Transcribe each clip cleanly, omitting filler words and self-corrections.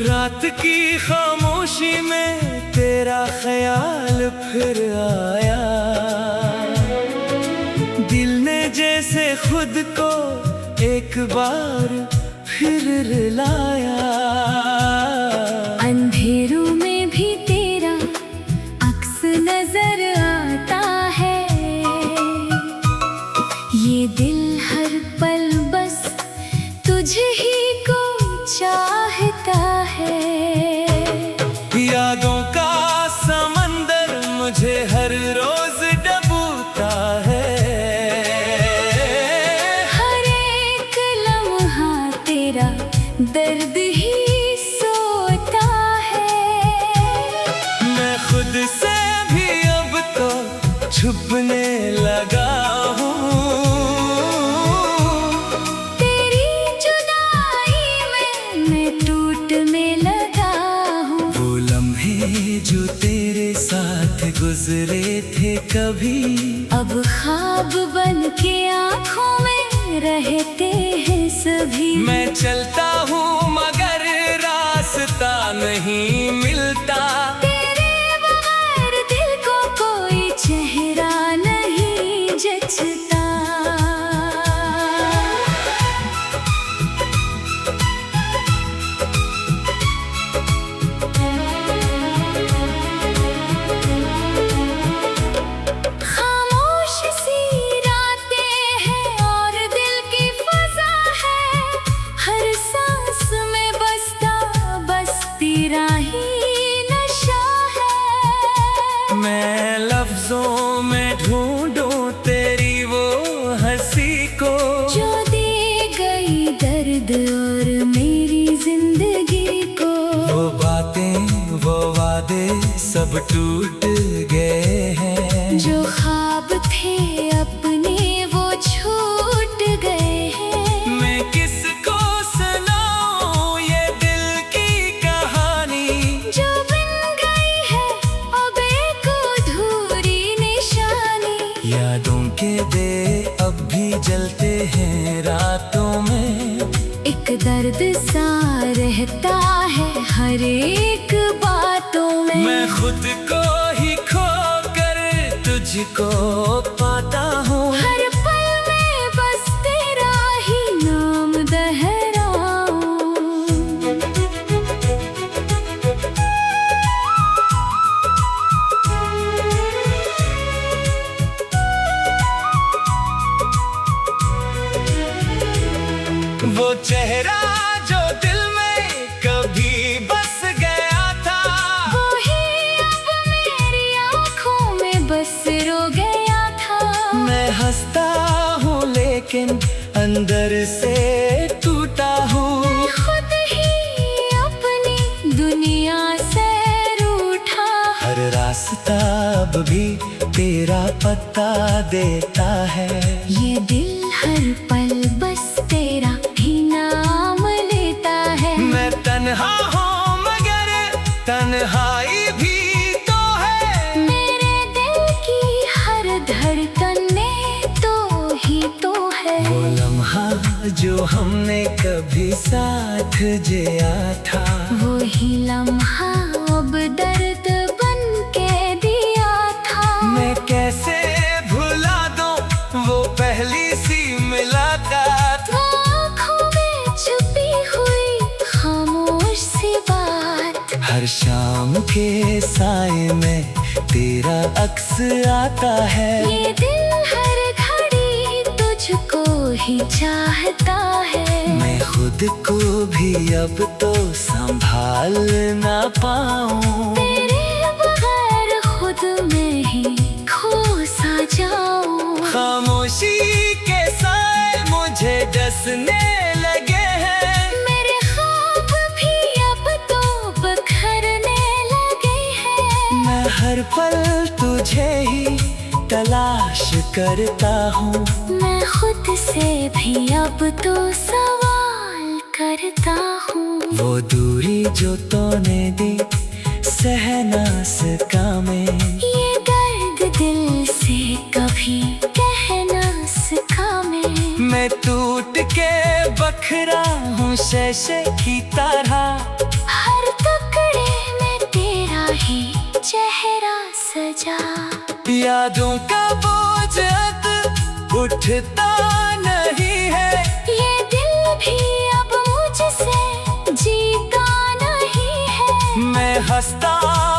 रात की खामोशी में तेरा ख्याल फिर आया। दिल ने जैसे खुद को एक बार फिर रुलाया। अंधेरों में भी तेरा अक्स नजर आता है। ये दिल हर पल बस तुझे ही को चाहता है। यादों का समंदर मुझे हर रोज डूबता है। हर एक लम्हा तेरा दर्द ही सोता है। मैं खुद से भी अब तो छुपने लगा हूँ। तेरी जुदाई में मैं टूटने लगा हूँ। वो लम्हे जो तेरे साथ गुजरे थे कभी, अब ख्वाब बन के आँखों में रहते हैं सभी। मैं चलता हूँ मगर रास्ता नहीं मिलता। तेरे बगैर दिल को कोई चेहरा नहीं जचता। खामोश सी रातें हैं और दिल की फजा है। हर सांस में बसता बस तेरा ही नशा है। मैं लफ्जों में ढूंढूं तेरी वो हंसी को, जो दे गई दर्द और मेरी जिंदगी को। वो बातें वो वादे सब टूट गए हैं। जो ख्वाब थे अपने वो छूट गए हैं। मैं किसको सुनाऊं ये दिल की कहानी, जो बन गई है अब एक अधूरी निशानी। यादों के दे अब भी जलते हैं रातों में। एक दर्द सा रहता है हर एक बातों में। मैं खुद को ही खो कर तुझको पाता हूँ। हर पल में बस तेरा ही नाम दोहराऊं। वो चेहरा जो दिल में कभी बस गया था, वो ही अब मेरी आँखों में बस रो गया था। मैं हंसता हूँ लेकिन अंदर से टूटा हूँ। मैं खुद ही अपनी दुनिया से रूठा। हर रास्ता अब भी तेरा पता देता है। ये दिल हर पल बस तेरा ही नाम लेता है। मैं तन्हा हूँ मगर तन्हाई भी तो है। मेरे दिल की हर धड़कन में तो ही तो है। वो लम्हा जो हमने कभी साथ जिया था, वो ही लम्हा अब दर्द बन के दिया था। मैं कैसे भुला दूं वो पहली सी मुलाकात। वो आँखों में छुपी हुई खामोश सी बात। हर शाम के साए में तेरा अक्स आता है। ये दिल हर घड़ी तुझको ही चाहता है। मैं खुद को भी अब तो संभाल ना पाऊं। तेरे बगैर खुद में ही खो सा जाऊं। खामोशी के साए मुझे डसने लगे हैं। मेरे ख्वाब भी अब तो बिखरने लगे हैं। मैं हर पल तुझे ही तलाश करता हूँ। मैं खुद से भी अब तो सवाल करता हूँ। वो दूरी जो तूने दी सह ना सका मैं। ये दर्द दिल से कभी कह ना सका मैं टूट के बखरा हूँ शैशे की तरह। हर वजह। यादों का बोझ अब उठता नहीं है, ये दिल भी अब मुझसे जीता नहीं है। मैं हंसता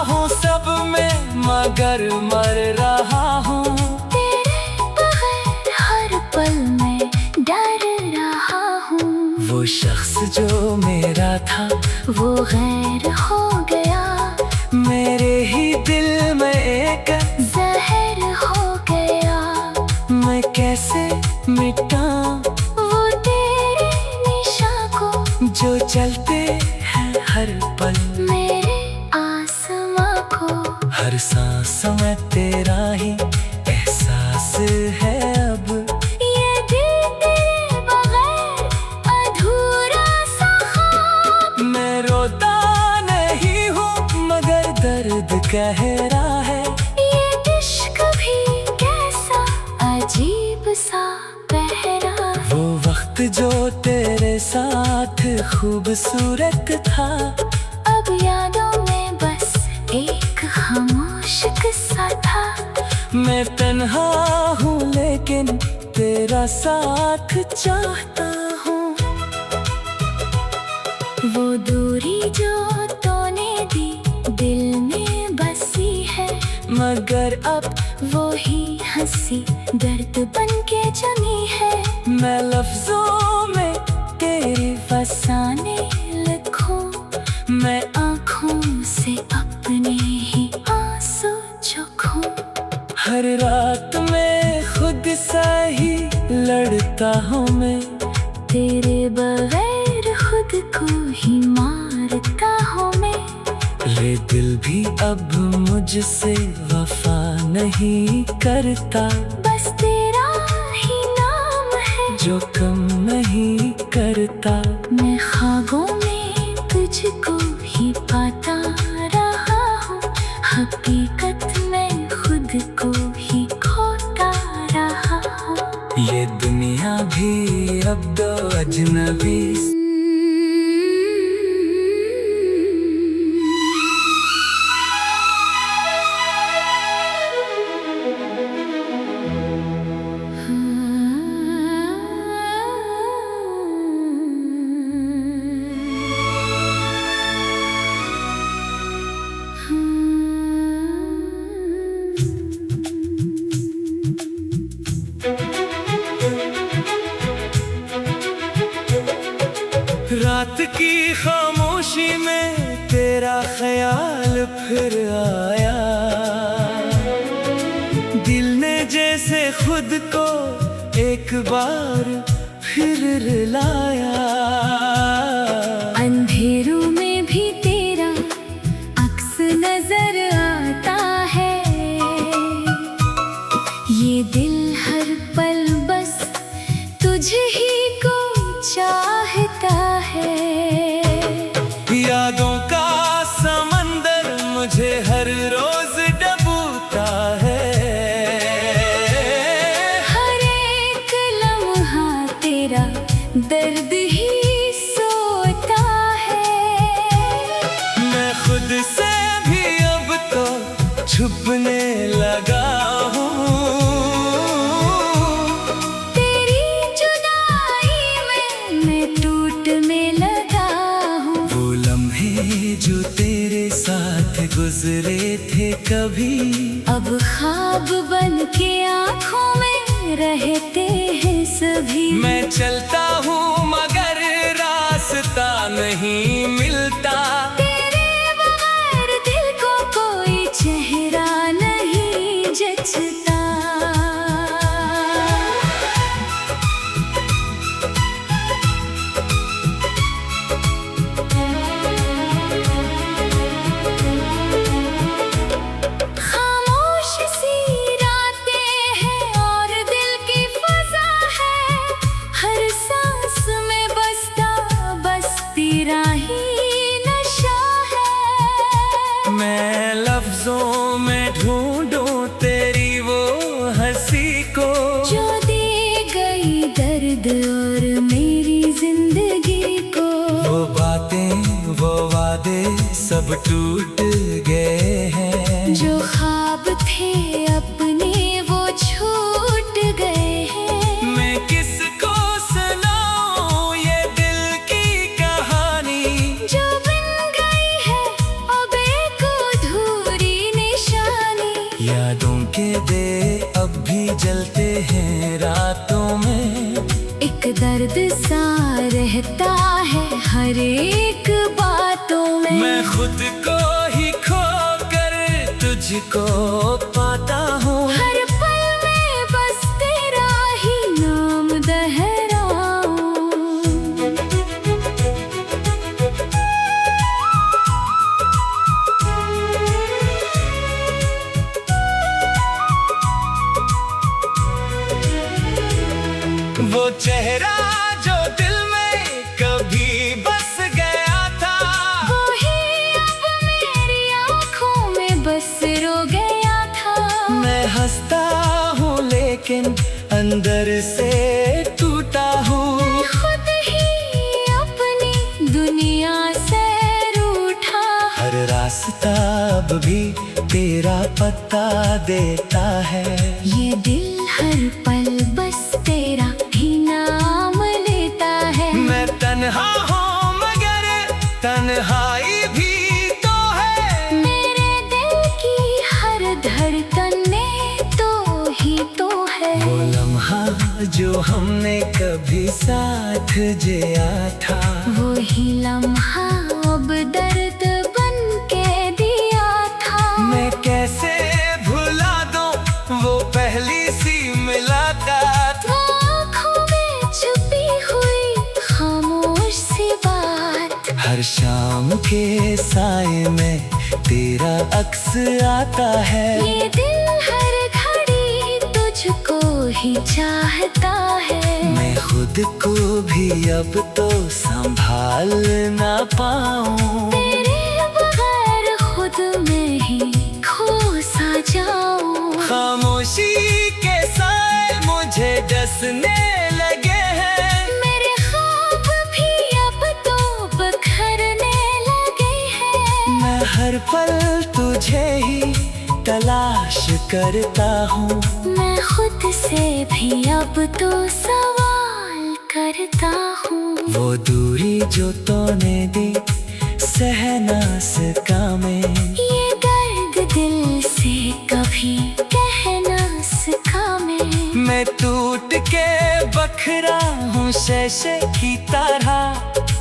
हूँ सब में मगर मर रहा हूँ, तेरे बगैर हर पल में डर रहा हूँ। वो शख्स जो मेरा था वो गैर हो गया, मेरे ही दिल में एक जहर हो गया। मैं कैसे मिटाऊं वो तेरे निशा को जो चलते हैं हर पल, मेरे आसमां को। हर सांस में तेरा ही एहसास है अब। ये दिल तेरे बगैर अधूरा सा ख्वाब। मैं रोता नहीं हूँ मगर दर्द गहरा है, ये इश्क भी कैसा अजीब सा पहरा। वो वक्त जो तेरे साथ खूबसूरत था, अब यादों में बस एक खामोश किस्सा था। मैं तन्हा हूँ लेकिन तेरा साथ चाहता हूँ। वो दूरी जो तूने दी दिल में बसी है, मगर अब वो ही हंसी दर्द बन के जमी है। मैं लफ्जों में तेरी फसाने लिखूं, मैं आँखों से अपने ही आंसू चूखूं। हर रात में खुद सा ही लड़ता हूँ मैं, तेरे बगैर खुद को ही मारता हूँ मैं। ले दिल भी अब मुझसे वफा नहीं करता, बस तेरा ही नाम है जो कम नहीं करता। मैं ख्वाबों में तुझको ही पाता रहा हूँ, हकीकत में खुद को ही खोता रहा हूँ। ये दुनिया भी अब दो अजनबी रात की खामोशी में तेरा ख्याल फिर आया, दिल ने जैसे खुद को एक बार फिर रुलाया। अंधेरों में भी तेरा अक्स नजर आता है, ये दिल हर पल बस तुझे ही को चाहता है। यादों का समंदर मुझे हर रोज डूबता है, हर एक लम्हा तेरा दर्द ही सोता है। मैं खुद से भी अब तो छुपने लगा हूँ, तेरी जुदाई में मैं टूटने लगा हूँ। वो लम्हे जो तेरे साथ गुजरे थे कभी, अब ख्वाब बन के आँखों में रहते हैं सभी। मैं चलता हूँ मगर रास्ता नहीं मिलता, तेरे बगैर दिल को कोई चेहरा नहीं जचता। खामोश सी रातें हैं और दिल की फजा है, हर सांस में बसता बस तेरा ही नशा है। मैं लफ्जों में ढूंढूं तेरी वो हंसी को, जो दे गई दर्द और मेरी जिंदगी को। वो बातें वो वादे सब टूट गए हैं, जो ख्वाब थे हैं रातों में। एक दर्द सा रहता है हर एक बातों में। मैं खुद को ही खो कर तुझको पाता हूँ। हर पल में बस तेरा ही नाम दोहराऊं। वो चेहरा जो दिल में कभी बस गया था, वो ही अब मेरी आँखों में बस रो गया था। मैं हंसता हूँ लेकिन अंदर से टूटा हूँ। मैं खुद ही अपनी दुनिया से रूठा। हर रास्ता अब भी तेरा पता देता है। ये दिल हर पल बस तेरा ही नाम लेता है। मैं तन्हा हूँ मगर तन्हाई भी तो है। मेरे दिल की हर धड़कन में तो ही तो है। वो लम्हा जो हमने कभी साथ जिया था, वो ही लम्हा अब दर्द बन के दिया था। मैं कैसे भुला दूं वो पहली सी मुलाकात। वो आँखों में छुपी हुई खामोश सी बात। हर शाम के साए में तेरा अक्स आता है। ये दिल हर घड़ी तुझको ही चाहता है। मैं खुद को भी अब तो संभाल ना पाऊं। तेरे बगैर खुद में ही खो सा जाऊं। खामोशी के साए मुझे डसने लगे हैं। मेरे ख्वाब भी अब तो बिखरने लगे हैं। मैं हर पल तुझे ही तलाश करता हूँ। मैं खुद से भी अब तो सवाल करता हूँ। वो दूरी जो तूने दी सह ना सका मैं। ये दर्द दिल से कभी कह ना सका मैं। मैं टूट के बखरा हूँ शीशे की तरह।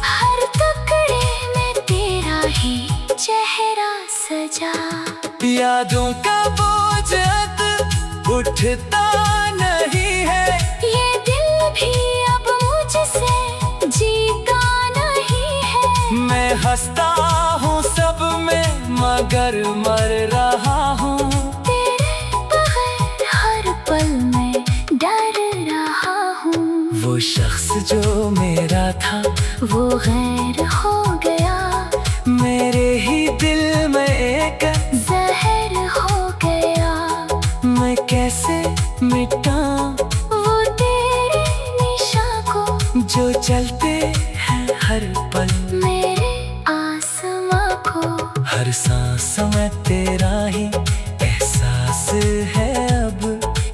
हर टुकड़े में तेरा ही चेहरा सजा। यादों का बोझ अब उठता नहीं है। ये दिल भी अब मुझसे जीता नहीं है। मैं हंसता हूँ सब में मगर मर रहा हूँ। तेरे बगैर हर पल में डर रहा हूँ। वो शख्स जो मेरा था वो गैर हो गया। मेरे ही दिल में एक जहर हो गया। मैं कैसे मिटाऊं वो तेरे निशान को जो चलते हैं हर पल। मेरे आसमां को हर सांस में तेरा ही एहसास है अब।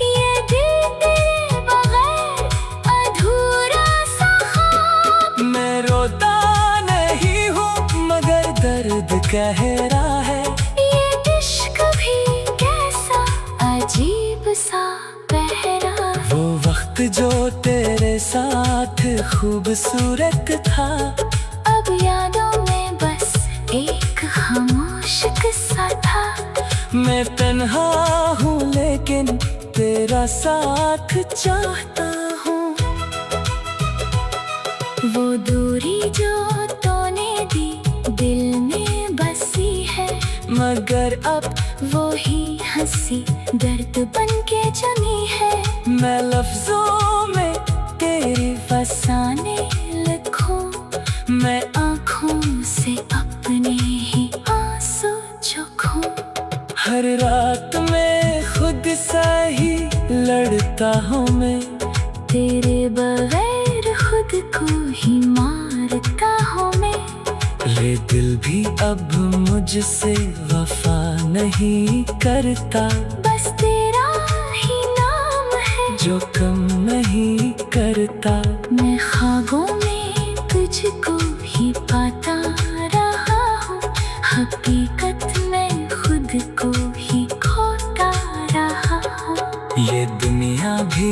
ये दिल तेरे बगैर अधूरा सा ख्वाब। मैं रोता नहीं हूँ मगर दर्द कह रहा है। ये इश्क भी कैसा अजीब सा पहरा। वो वक्त जो तेरे साथ खूबसूरत था, अब यादों में बस एक खामोश किस्सा था। मैं तन्हा हूँ लेकिन तेरा साथ चाहता हूँ। वो दूरी जो तूने दी दिल में बसी है। मगर अब वो ही हंसी दर्द बन के जमी है। मैं लफ्जों में तेरी फसाने लिखूं। मैं आँखों से अपने ही आंसू चूखूं। हर रात में खुद सा ही लड़ता हूँ मैं। तेरे बगैर खुद को ही मारता हूँ मैं। ये दिल भी अब मुझसे वफा नहीं करता। बस तेरा ही नाम है जो कम नहीं करता। मैं ख्वाबों में तुझको ही पाता रहा हूँ। हकीकत में खुद को ही खोता रहा हूँ। ये दुनिया भी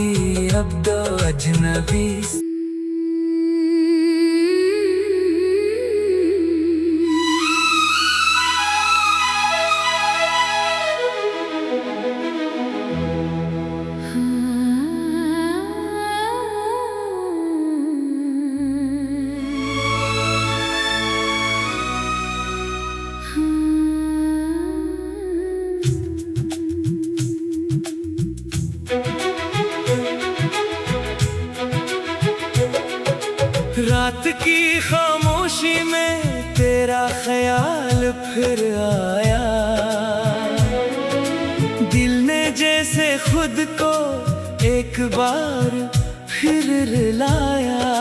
खामोशी में तेरा ख्याल फिर आया, दिल ने जैसे खुद को एक बार फिर रुलाया।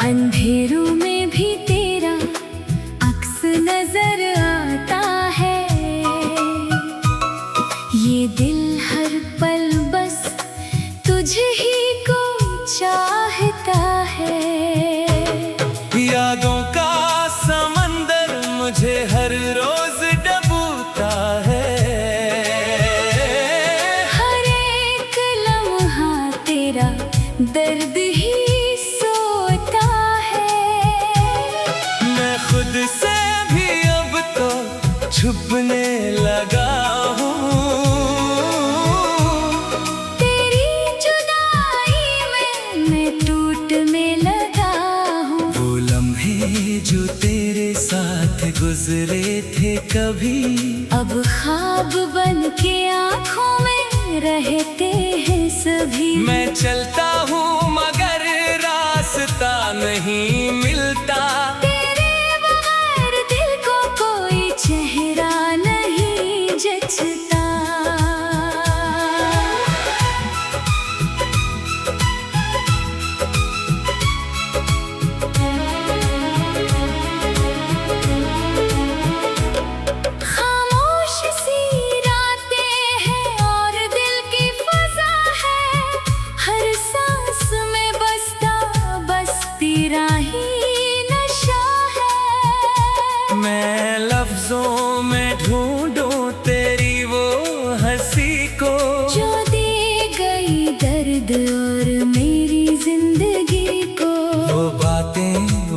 अंधेरों में भी तेरा अक्स नजर आता है, ये दिल हर पल बस तुझे ही को चाहता है। यादों का समंदर मुझे हर रोज डूबता है, हर एक लम्हा तेरा दर्द ही सोता है। मैं खुद से भी अब तो छुपने लगा हूँ, तेरी जुदाई में मैं टूटने लगा हूँ। वो लम्हे जो तेरे साथ गुजरे थे कभी, अब ख्वाब बन के आँखों में रहते हैं सभी। मैं चलता हूँ मगर रास्ता नहीं मिलता, तेरे बगैर दिल को कोई चेहरा नहीं जचता। खामोश सी रातें हैं और दिल की फजा है, हर सांस में बसता बस तेरा ही नशा है। मैं लफ्जों में ढूंढूं तेरी वो हंसी को, जो दे गई दर्द और मेरी जिंदगी को। वो बातें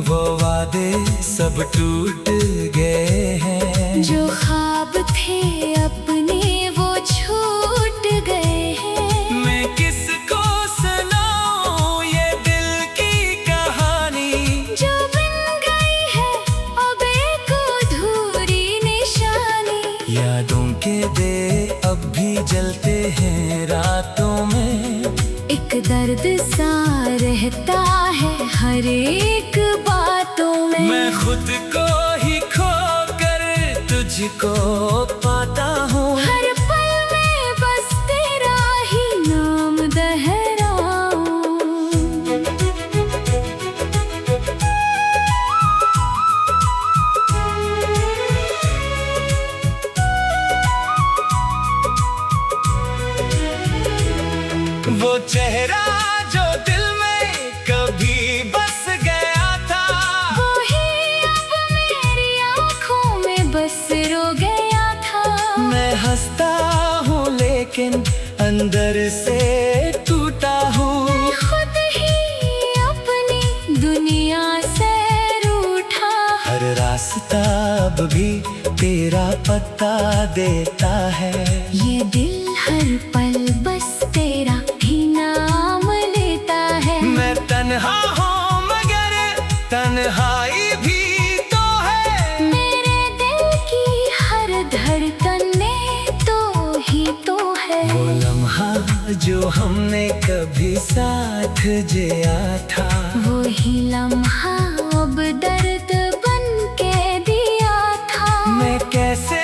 वो वादे सब टूट गए हैं, जो ख्वाब थे अपने वो छूट गए हैं। मैं किसको सुनाऊं ये दिल की कहानी, जो बन गई है अब एक अधूरी निशानी। यादों के दे अब भी जलते हैं रातों में, एक दर्द सा रहता है हर एक बातों में। मैं खुद को ही खो कर तुझको पाता हूँ, हर पल में बस तेरा ही नाम दोहराऊं। वो चेहरा जो दिल में कभी बस गया था, वो ही अब मेरी आँखों में बस रो गया था। मैं हंसता हूँ लेकिन अंदर से टूटा हूँ, मैं खुद ही अपनी दुनिया से रूठा। हर रास्ता अब भी तेरा पता देता है, ये दिल हर पल बस तेरा ही नाम लेता है। मैं तन्हा हूँ मगर तन्हाई भी तो है, मेरे दिल की हर धड़कन में तो ही तो है। वो लम्हा जो हमने कभी साथ जिया था, वो ही लम्हा अब दर्द बन के दिया था। मैं कैसे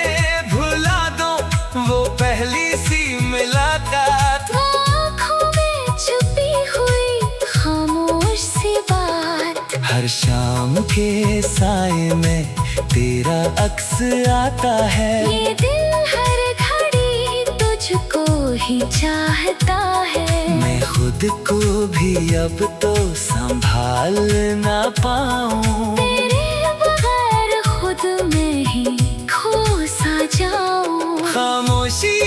भुला दूं वो पहली सी मुलाकात, वो आँखों में छुपी हुई खामोश सी बात। हर शाम के साए में तेरा अक्स आता है, ये दिल हर घड़ी तुझको ही चाहता है। मैं खुद को भी अब तो संभाल ना पाऊं, तेरे बगैर खुद में ही खो सा जाऊं। खामोशी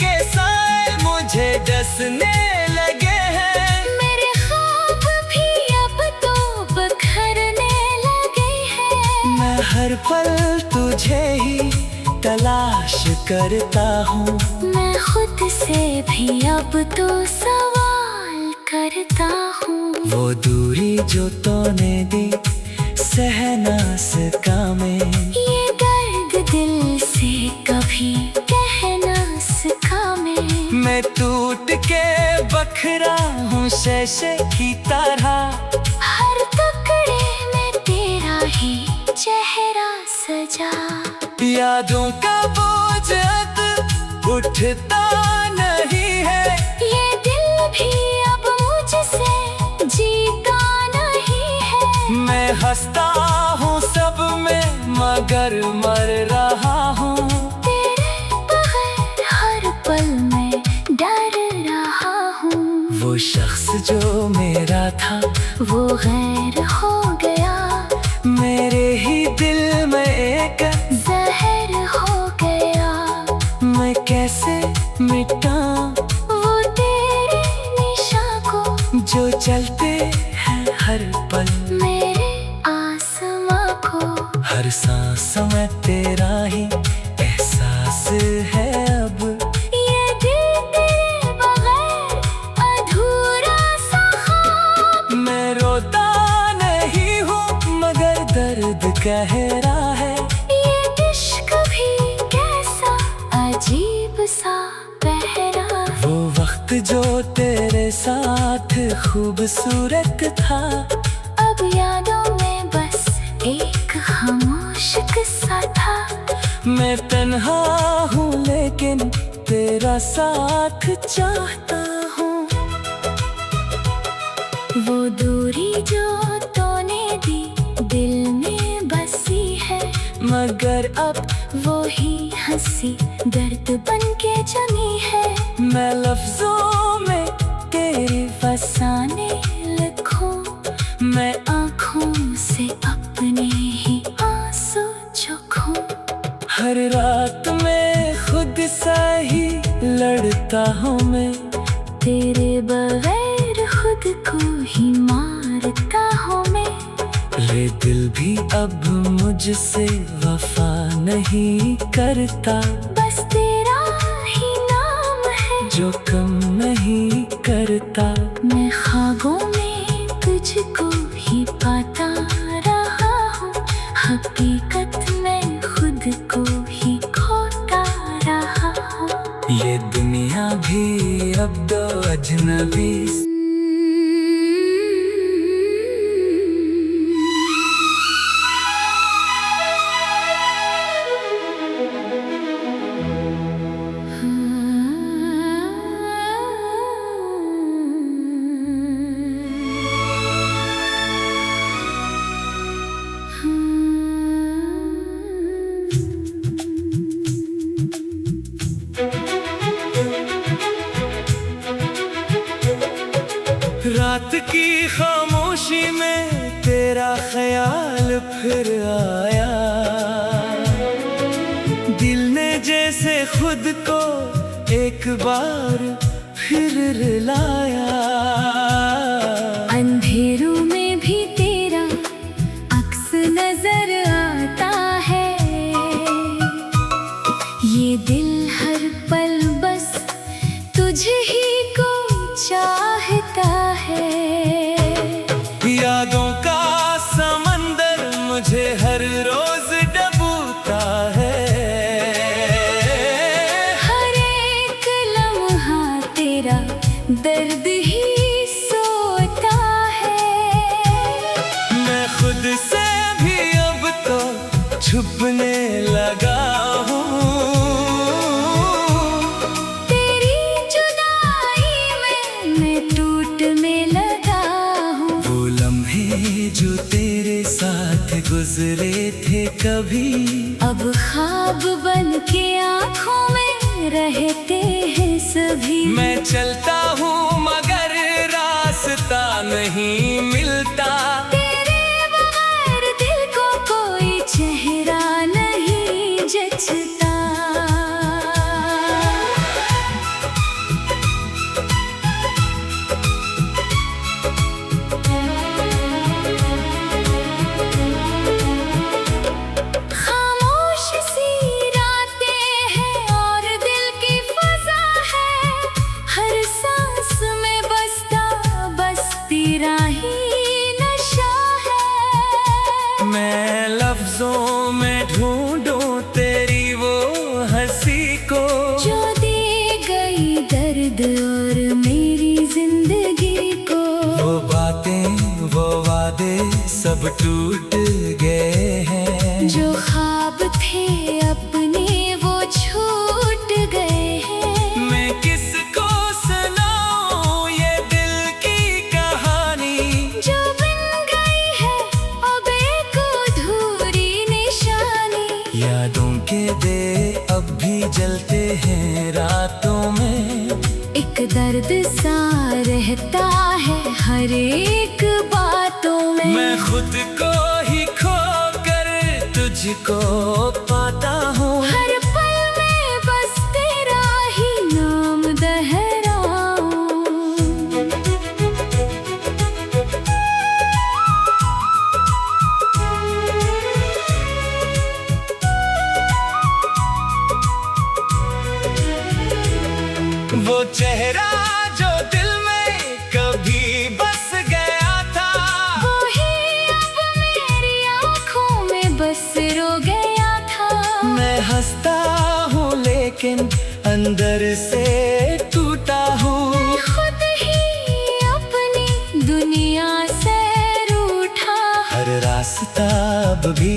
के साए मुझे डसने लगे हैं, मेरे ख्वाब भी अब तो बिखरने लगे हैं। मैं हर पल तुझे ही तलाश करता हूँ, मैं खुद से भी अब तो सवाल करता हूँ। वो दूरी जो तूने दी सह ना सका मैं, ये दर्द दिल से कभी कह ना सका मैं टूट के बखरा हूँ शैशे की तरह, हर टुकड़े में तेरे जा। यादों का बोझ अब उठता नहीं है, ये दिल भी अब मुझसे जीता नहीं है। मैं हंसता हूँ सब में मगर मर रहा हूँ, तेरे बगैर हर पल में डर रहा हूँ। वो शख्स जो मेरा था वो गैर हो गया, मेरे ही दिल में एक जहर हो गया। मैं कैसे मिटा वो तेरे निशा को जो चलते हैं हर पल, मेरे आसमां को। हर सांस में तेरा ही एहसास है अब। ये दिल तेरे बगैर अधूरा सा ख्वाब। मैं रोता नहीं हूँ मगर दर्द गहरा है, ये इश्क भी कैसा अजीब सा पहरा। वो वक्त जो तेरे साथ खूबसूरत था, अब यादों में बस एक खामोश किस्सा था। मैं तन्हा हूँ लेकिन तेरा साथ चाहता हूँ। वो दूरी जो तूने दी दिल में बसी है, मगर अब वो ही हंसी दर्द बन के जमी है। मैं लफ्जों में तेरी फसाने लिखूं, मैं आँखों से अपने ही आंसू चूखूं। हर रात में खुद सा ही लड़ता हूँ मैं, तेरे बगैर खुद को ही मारता हूँ मैं। रे दिल भी अब मुझसे वफा नहीं करता, बस तेरा ही नाम है जो कम नहीं करता। मैं ख्वाबों में तुझको ही पाता रहा हूँ, हकीकत में खुद को ही खोता रहा हूँ। ये दुनिया भी अब दो अजनबी रात की खामोशी में तेरा ख्याल फिर आया, दिल ने जैसे खुद को एक बार फिर रुलाया। अंधेरों में भी तेरा अक्स नजर आता है, ये दिल हर पल बस तुझे ही को चाहता है। यादों का समंदर मुझे हर रोज डूबता है, हर एक लम्हा तेरा दर्द ही सोता है। मैं खुद से भी अब तो छुपने लगा हूँ, तेरी जुदाई में मैं टूटने लगा हूँ। वो लम्हे जो तेरे साथ गुजरे थे कभी, अब ख्वाब बन के आँखों में रहते हैं सभी। मैं चलता हूँ मगर रास्ता नहीं मिलता, तेरे बगैर दिल को कोई चेहरा नहीं जचता। खामोश सी रातें हैं और दिल की फजा है, हर सांस में बसता बस तेरा ही नशा है। मैं लफ्जों में ढूंढूं तेरी वो हंसी को, जो दे गई दर्द और मेरी जिंदगी को। वो बातें वो वादे सब टूट गए हैं, जो ख्वाब अपने वो छूट गए हैं। मैं किसको सुनाऊं ये दिल की कहानी, जो बन गई है अब एक अधूरी निशानी। यादों के दे अब भी जलते हैं रातों में, एक दर्द सा रहता है हर एक बातों में। मैं खुद को ही खो कर तुझको पाता हूँ, हर पल में बस तेरा ही नाम दोहराऊं। वो चेहरा जो दिल में कभी बस गया था, वो ही अब मेरी आँखों में बस रो गया था। मैं हंसता हूँ लेकिन अंदर से टूटा हूँ। मैं खुद ही अपनी दुनिया से रूठा। हर रास्ता अब भी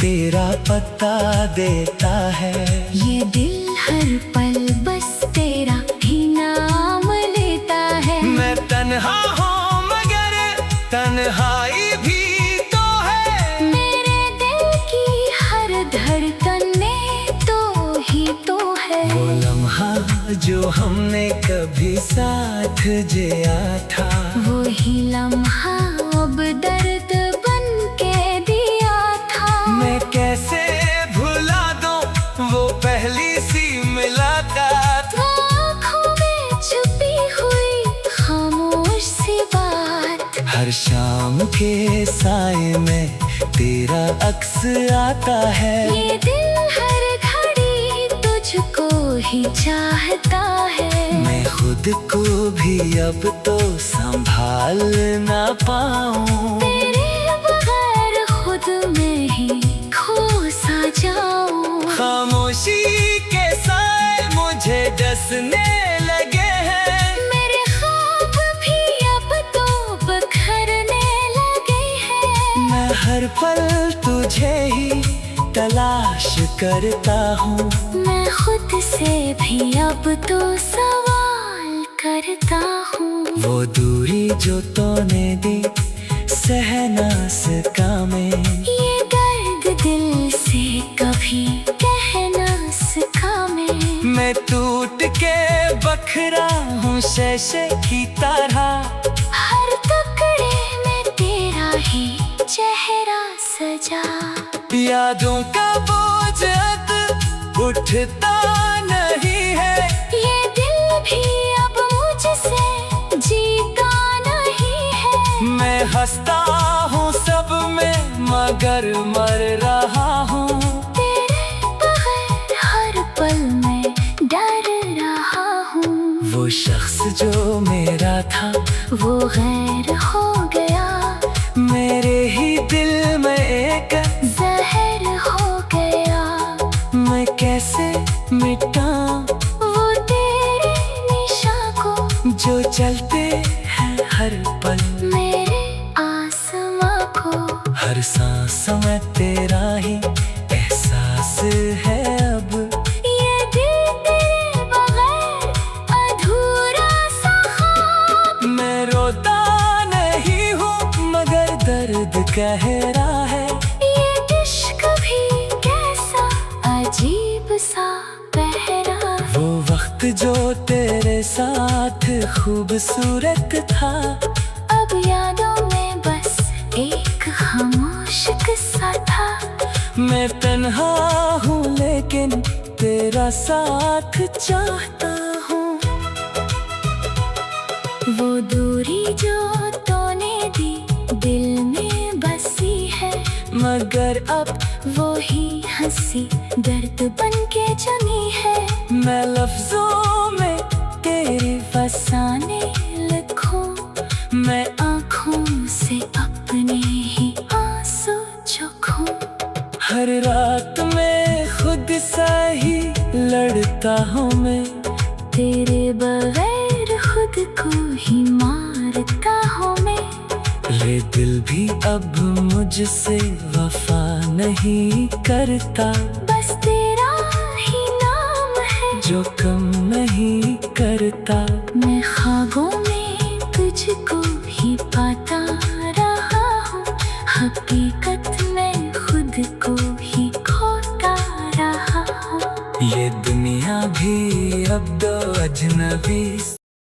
तेरा पता देता है, ये दिल हर पल बस तेरा ही नाम लेता है। मैं तन्हा हूँ मगर तन्हाई भी तो है, मेरे दिल की हर धड़कन में तो ही तो है। वो लम्हा जो हमने कभी साथ जिया था, वो ही लम्हा अब दर्द बन के दिया था। मैं कैसे भुला दूं वो पहली सी मुलाकात, वो आँखों में छुपी हुई खामोश सी बात। हर शाम के साए में तेरा अक्स आता है। ये दिल हर घड़ी तुझको ही चाहता है। मैं खुद को भी अब तो संभाल ना पाऊं, तेरे बगैर खुद में ही खो सा जाऊं। खामोशी के साए मुझे डसने लगे हैं, मेरे ख्वाब भी अब तो बखरने लगे हैं। मैं हर पल तुझे ही तलाश करता हूँ। मैं खुद से भी अब तो सवाल करता हूँ। वो दूरी जो तूने दी सह ना सका मैं, ये दर्द दिल से कभी कह ना सका मैं टूट के बखरा हूँ शीशे की तरह, हर टुकड़े में तेरा ही चेहरा सजा। यादों का बोझ अब उठता नहीं है, ये दिल भी अब मुझसे जीता नहीं है। मैं हंसता हूँ सब में मगर मर रहा हूँ, तेरे बगैर हर पल में डर रहा हूँ। वो शख्स जो मेरा था वो गैर हो गया, मेरे ही दिल में एक जहर हो गया। मैं कैसे मिटाऊं वो तेरे निशा को जो चलते हैं हर पल, मेरे आसमां को। हर सांस में तेरा ही एहसास है अब, ये दिल तेरे बगैर अधूरा सा ख्वाब। मैं रोता नहीं हूँ मगर दर्द कह रहा है, ये इश्क भी कैसा अजीब सा पहरा। वो वक्त जो तेरे साथ खूबसूरत था, अब यादों में बस एक खामोश किस्सा था। मैं तन्हा हूँ लेकिन तेरा साथ चाहता हूँ। वो दूरी जो तूने दी दिल में बसी है, मगर अब वो ही हंसी दर्द बन के चुनी है। मैं लफ्जों में तेरी फसाने लिखूं, मैं आँखों से अपने ही आंसू चूखूं। हर रात में खुद सा ही लड़ता हूँ मैं, तेरे बगैर खुद को ही मारता हूँ मैं। ये दिल भी अब मुझसे वफा नहीं करता, बस जो कम नहीं करता। मैं ख्वाबों में तुझको ही पाता रहा हूँ, हकीकत में खुद को ही खोता रहा हूँ। ये दुनिया भी अब तो अजनबी